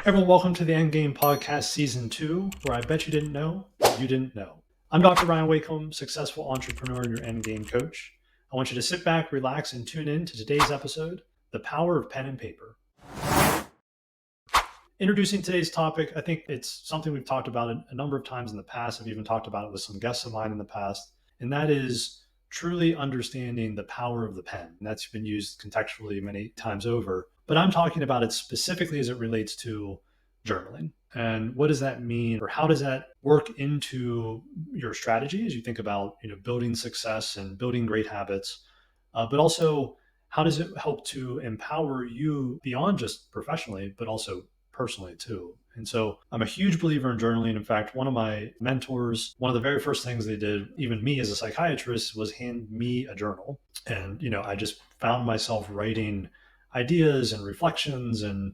Everyone, welcome to the Endgame Podcast Season 2, where I bet you didn't know what you didn't know. I'm Dr. Ryan Wakeham, successful entrepreneur and your Endgame coach. I want you to sit back, relax, and tune in to today's episode, The Power of Pen and Paper. Introducing today's topic, I think it's something we've talked about a number of times in the past. I've even talked about it with some guests of mine in the past, and that is truly understanding the power of the pen. And that's been used contextually many times over. But I'm talking about it specifically as it relates to journaling. And what does that mean, or how does that work into your strategy as you think about building success and building great habits, but also how does it help to empower you beyond just professionally, but also personally too. And so I'm a huge believer in journaling. In fact, one of my mentors, one of the very first things they did, even me as a psychiatrist, was hand me a journal. And, I just found myself writing ideas and reflections and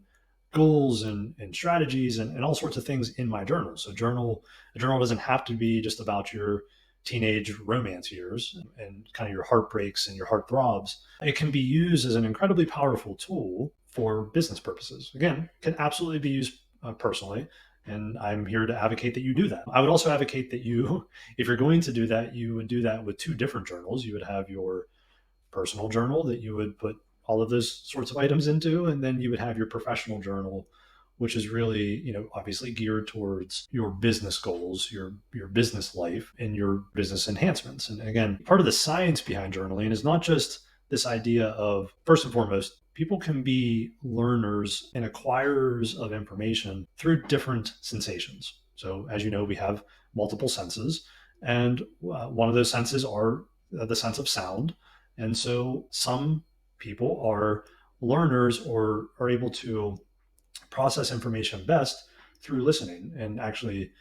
goals and strategies and all sorts of things in my journal. So a journal doesn't have to be just about your teenage romance years and kind of your heartbreaks and your heart throbs. It can be used as an incredibly powerful tool for business purposes. Again, can absolutely be used personally. And I'm here to advocate that you do that. I would also advocate that you, if you're going to do that, you would do that with two different journals. You would have your personal journal that you would put all of those sorts of items into, and then you would have your professional journal, which is really, obviously geared towards your business goals, your business life, and your business enhancements. And again, part of the science behind journaling is not just this idea of, first and foremost, people can be learners and acquirers of information through different sensations. So, as you know, we have multiple senses, and one of those senses are the sense of sound. And so, some people are learners or are able to process information best through listening. And actually,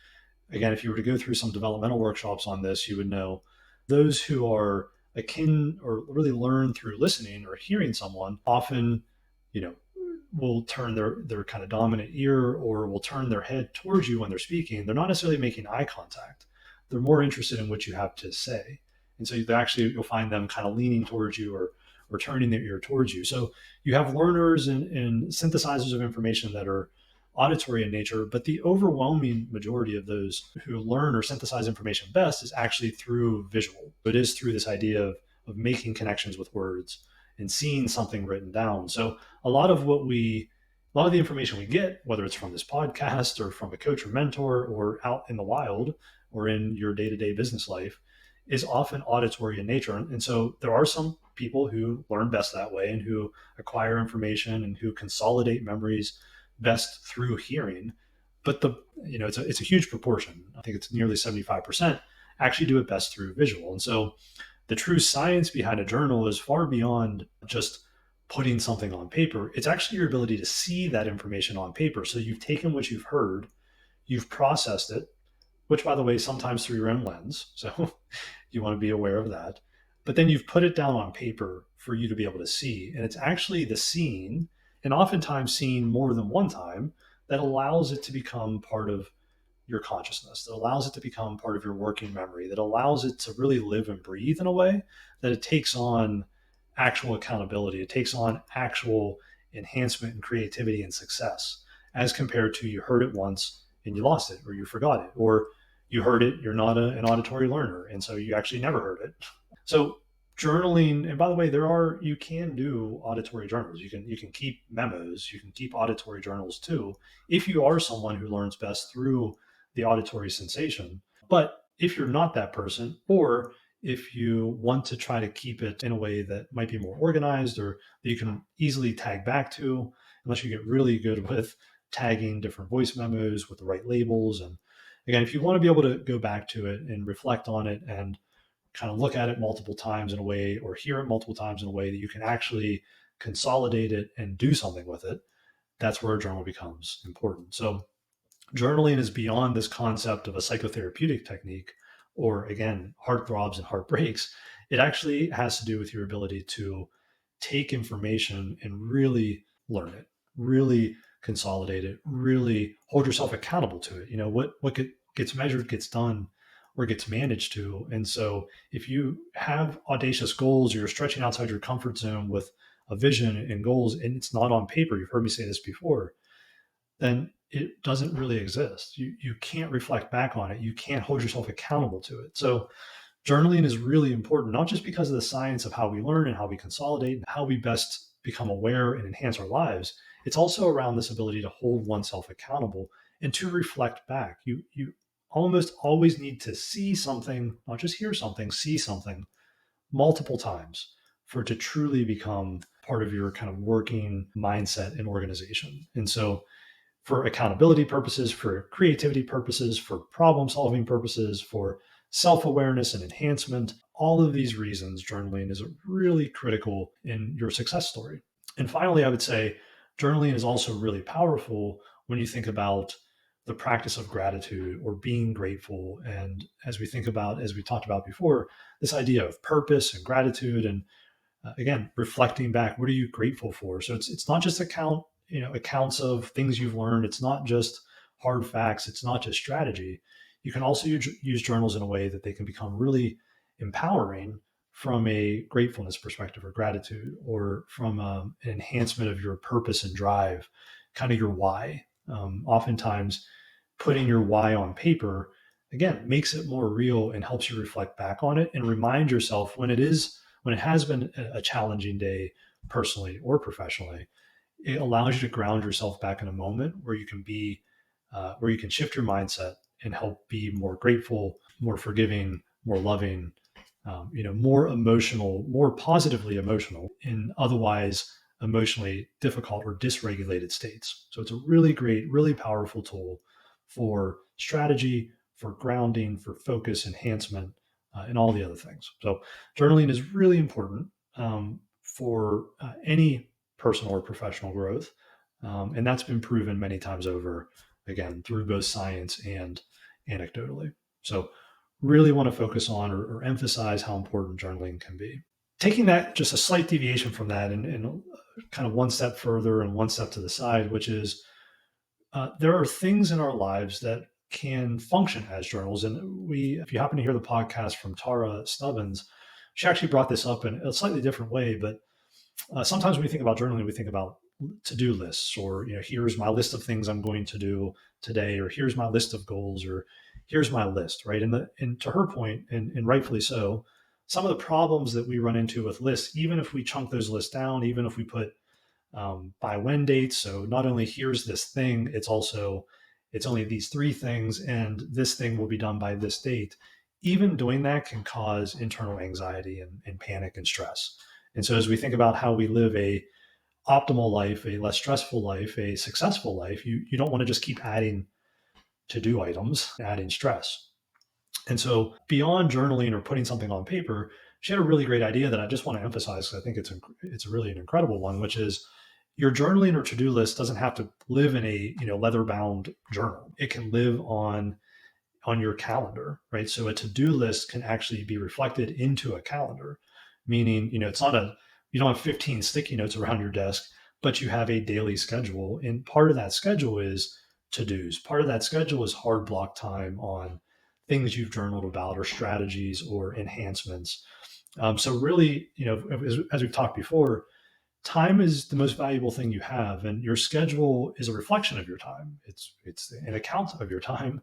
again, if you were to go through some developmental workshops on this, you would know those who are akin or really learn through listening or hearing someone often, you know, will turn their kind of dominant ear or will turn their head towards you when they're speaking. They're not necessarily making eye contact. They're more interested in what you have to say. And so you'll find them kind of leaning towards you or turning their ear towards you. So you have learners and synthesizers of information that are auditory in nature, but the overwhelming majority of those who learn or synthesize information best is actually through visual. It is through this idea of making connections with words and seeing something written down. So a lot of the information we get, whether it's from this podcast or from a coach or mentor or out in the wild or in your day-to-day business life, is often auditory in nature. And so there are some people who learn best that way and who acquire information and who consolidate memories best through hearing. But it's a huge proportion. I think it's nearly 75% actually do it best through visual. And so the true science behind a journal is far beyond just putting something on paper. It's actually your ability to see that information on paper. So you've taken what you've heard, you've processed it, which, by the way, sometimes through your own lens. So you want to be aware of that. But then you've put it down on paper for you to be able to see. And it's actually the seeing, and oftentimes seen more than one time, that allows it to become part of your consciousness, that allows it to become part of your working memory, that allows it to really live and breathe in a way that it takes on actual accountability. It takes on actual enhancement and creativity and success, as compared to you heard it once and you lost it, or you forgot it, or you heard it, you're not an auditory learner, and so you actually never heard it. So journaling, and by the way, you can do auditory journals. You can keep memos, you can keep auditory journals too, if you are someone who learns best through the auditory sensation. But if you're not that person, or if you want to try to keep it in a way that might be more organized or that you can easily tag back to, unless you get really good with tagging different voice memos with the right labels. And again, if you want to be able to go back to it and reflect on it and kind of look at it multiple times in a way, or hear it multiple times in a way that you can actually consolidate it and do something with it, that's where a journal becomes important. So journaling is beyond this concept of a psychotherapeutic technique, or again, heart throbs and heart breaks. It actually has to do with your ability to take information and really learn it, really consolidate it, really hold yourself accountable to it. What gets measured gets done or gets managed to. And so if you have audacious goals, or you're stretching outside your comfort zone with a vision and goals, and it's not on paper, you've heard me say this before, then it doesn't really exist. You can't reflect back on it. You can't hold yourself accountable to it. So journaling is really important, not just because of the science of how we learn and how we consolidate and how we best become aware and enhance our lives. It's also around this ability to hold oneself accountable and to reflect back. You almost always need to see something, not just hear something, see something multiple times for it to truly become part of your kind of working mindset and organization. And so for accountability purposes, for creativity purposes, for problem solving purposes, for self awareness and enhancement, all of these reasons, journaling is really critical in your success story. And finally, I would say journaling is also really powerful when you think about the practice of gratitude or being grateful. And as we think about, as we talked about before, this idea of purpose and gratitude and again, reflecting back, what are you grateful for? So it's not just accounts of things you've learned. It's not just hard facts. It's not just strategy. You can also use journals in a way that they can become really empowering from a gratefulness perspective or gratitude, or from an enhancement of your purpose and drive, kind of your why. Oftentimes, putting your why on paper again makes it more real and helps you reflect back on it and remind yourself when it has been a challenging day personally or professionally. It allows you to ground yourself back in a moment where you can be where you can shift your mindset and help be more grateful, more forgiving, more loving, more emotional, more positively emotional in otherwise emotionally difficult or dysregulated states. So it's a really great, really powerful tool for strategy, for grounding, for focus enhancement, and all the other things. So journaling is really important for any personal or professional growth. And that's been proven many times over, again, through both science and anecdotally. So really want to focus on or emphasize how important journaling can be. Taking that just a slight deviation from that and kind of one step further and one step to the side, which is there are things in our lives that can function as journals. And if you happen to hear the podcast from Tara Stubbins, she actually brought this up in a slightly different way. But sometimes when we think about journaling, we think about to-do lists, or here's my list of things I'm going to do today, or here's my list of goals, or here's my list, right? And to her point, and rightfully so, some of the problems that we run into with lists, even if we chunk those lists down, even if we put by when dates. So not only here's this thing, it's only these three things, and this thing will be done by this date. Even doing that can cause internal anxiety and panic and stress. And so as we think about how we live a optimal life, a less stressful life, a successful life, you don't want to just keep adding to-do items, adding stress. And so beyond journaling or putting something on paper, she had a really great idea that I just want to emphasize because I think it's really an incredible one, which is your journaling or to-do list doesn't have to live in a leather-bound journal. It can live on your calendar, right? So a to-do list can actually be reflected into a calendar, meaning it's not you don't have 15 sticky notes around your desk, but you have a daily schedule, and part of that schedule is to-dos. Part of that schedule is hard block time on things you've journaled about or strategies or enhancements. So really, as we've talked before, time is the most valuable thing you have, and your schedule is a reflection of your time. It's an account of your time.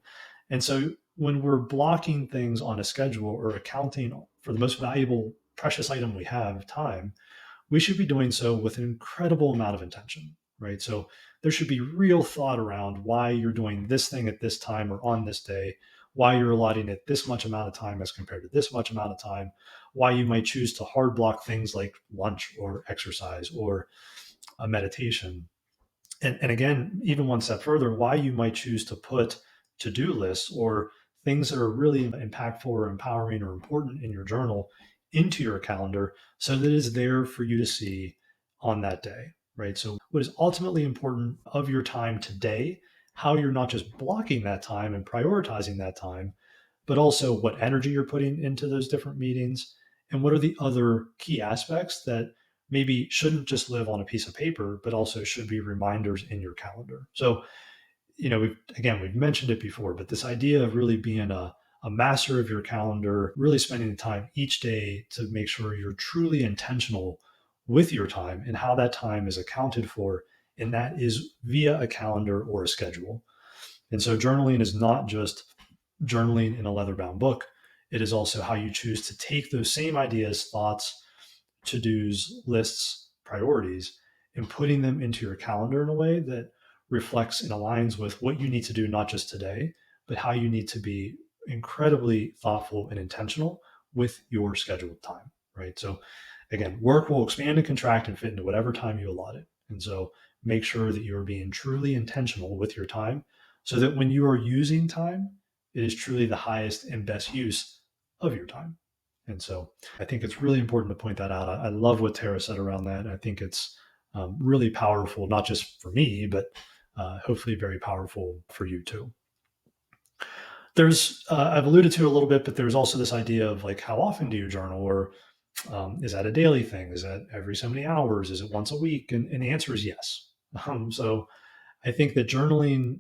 And so when we're blocking things on a schedule or accounting for the most valuable precious item we have, time, we should be doing so with an incredible amount of intention, right? So there should be real thought around why you're doing this thing at this time or on this day, why you're allotting it this much amount of time as compared to this much amount of time, why you might choose to hard block things like lunch or exercise or a meditation. And again, even one step further, why you might choose to put to-do lists or things that are really impactful or empowering or important in your journal into your calendar so that it's there for you to see on that day, right? So what is ultimately important of your time today, how you're not just blocking that time and prioritizing that time, but also what energy you're putting into those different meetings, and what are the other key aspects that maybe shouldn't just live on a piece of paper, but also should be reminders in your calendar. So, we've mentioned it before, but this idea of really being a master of your calendar, really spending the time each day to make sure you're truly intentional with your time and how that time is accounted for and that is via a calendar or a schedule. And so journaling is not just journaling in a leather-bound book. It is also how you choose to take those same ideas, thoughts, to-dos, lists, priorities, and putting them into your calendar in a way that reflects and aligns with what you need to do, not just today, but how you need to be incredibly thoughtful and intentional with your scheduled time, right? So again, work will expand and contract and fit into whatever time you allot it. And so make sure that you're being truly intentional with your time so that when you are using time, it is truly the highest and best use of your time. And so I think it's really important to point that out. I love what Tara said around that. I think it's really powerful, not just for me, but hopefully very powerful for you too. There's, I've alluded to a little bit, but there's also this idea of like, how often do you journal? Or is that a daily thing? Is that every so many hours? Is it once a week? And the answer is yes. So I think that journaling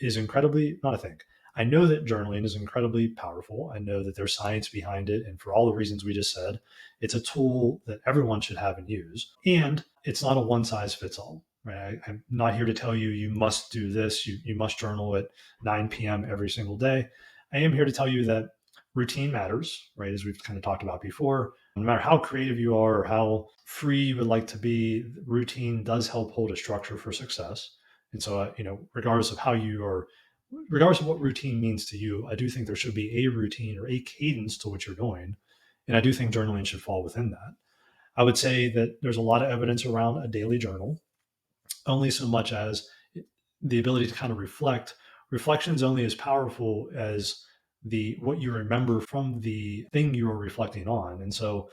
is incredibly, not I think, I know that journaling is incredibly powerful. I know that there's science behind it. And for all the reasons we just said, it's a tool that everyone should have and use. And it's not a one size fits all, right? I'm not here to tell you, you must do this. You must journal at 9 p.m. every single day. I am here to tell you that routine matters, right? As we've kind of talked about before, no matter how creative you are or how free you would like to be, routine does help hold a structure for success. And so, regardless of how you are, regardless of what routine means to you, I do think there should be a routine or a cadence to what you're doing. And I do think journaling should fall within that. I would say that there's a lot of evidence around a daily journal, only so much as the ability to kind of reflect. Reflection is only as powerful as what you remember from the thing you are reflecting on. And so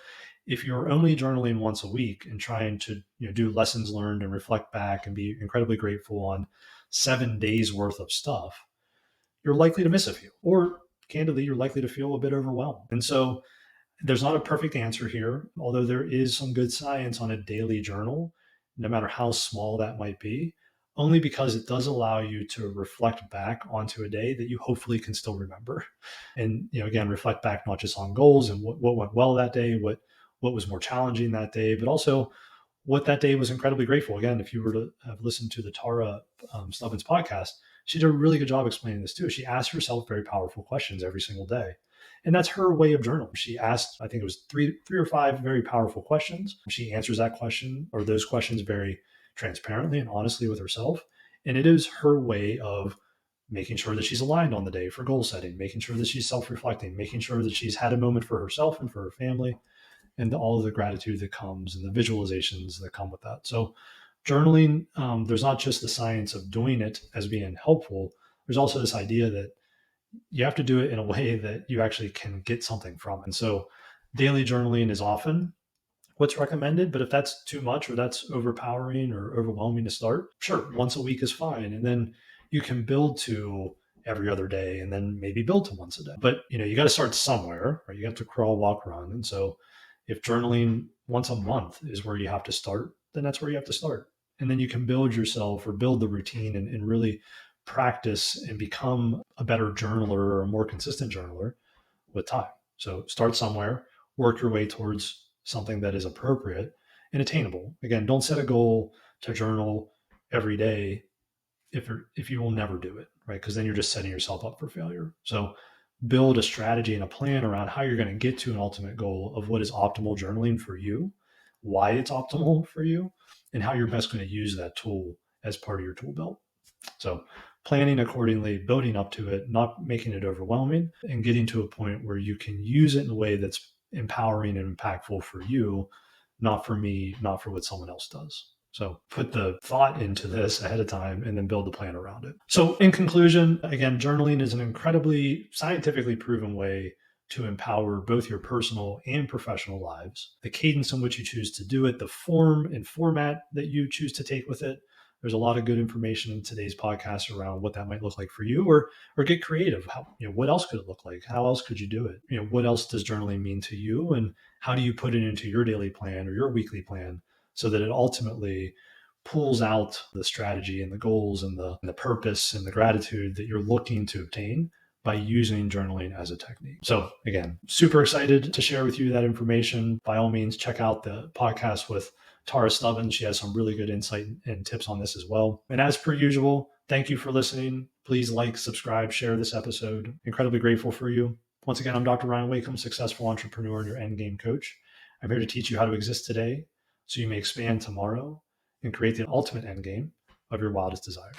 if you're only journaling once a week and trying to do lessons learned and reflect back and be incredibly grateful on 7 days worth of stuff, you're likely to miss a few, or candidly, you're likely to feel a bit overwhelmed. And so there's not a perfect answer here, although there is some good science on a daily journal, no matter how small that might be, only because it does allow you to reflect back onto a day that you hopefully can still remember. And again, reflect back not just on goals and what went well that day, what was more challenging that day, but also what that day was incredibly grateful. Again, if you were to have listened to the Tara Snubbins podcast, she did a really good job explaining this too. She asked herself very powerful questions every single day. And that's her way of journaling. She asked, I think it was three or five very powerful questions. She answers that question or those questions very transparently and honestly with herself. And it is her way of making sure that she's aligned on the day for goal setting, making sure that she's self-reflecting, making sure that she's had a moment for herself and for her family, and all of the gratitude that comes and the visualizations that come with that. So journaling, there's not just the science of doing it as being helpful. There's also this idea that you have to do it in a way that you actually can get something from it. And so daily journaling is often what's recommended, but if that's too much or that's overpowering or overwhelming to start, sure, once a week is fine. And then you can build to every other day and then maybe build to once a day. But you got to start somewhere, right? You have to crawl, walk, run. And so if journaling once a month is where you have to start, then that's where you have to start. And then you can build yourself or build the routine and really practice and become a better journaler or a more consistent journaler with time. So start somewhere, work your way towards something that is appropriate and attainable. Again, don't set a goal to journal every day if you will never do it, right? Because then you're just setting yourself up for failure. So build a strategy and a plan around how you're going to get to an ultimate goal of what is optimal journaling for you, why it's optimal for you, and how you're best going to use that tool as part of your tool belt. So planning accordingly, building up to it, not making it overwhelming, and getting to a point where you can use it in a way that's empowering and impactful for you, not for me, not for what someone else does. So put the thought into this ahead of time and then build the plan around it. So in conclusion, again, journaling is an incredibly scientifically proven way to empower both your personal and professional lives. The cadence in which you choose to do it, the form and format that you choose to take with it. There's a lot of good information in today's podcast around what that might look like for you, or get creative. How, what else could it look like? How else could you do it? What else does journaling mean to you, and how do you put it into your daily plan or your weekly plan so that it ultimately pulls out the strategy and the goals and the purpose and the gratitude that you're looking to obtain by using journaling as a technique. So again, super excited to share with you that information. By all means, check out the podcast with Tara Stubbins. She has some really good insight and tips on this as well. And as per usual, thank you for listening. Please like, subscribe, share this episode. Incredibly grateful for you. Once again, I'm Dr. Ryan Wakeham, successful entrepreneur and your endgame coach. I'm here to teach you how to exist today so you may expand tomorrow and create the ultimate endgame of your wildest desire.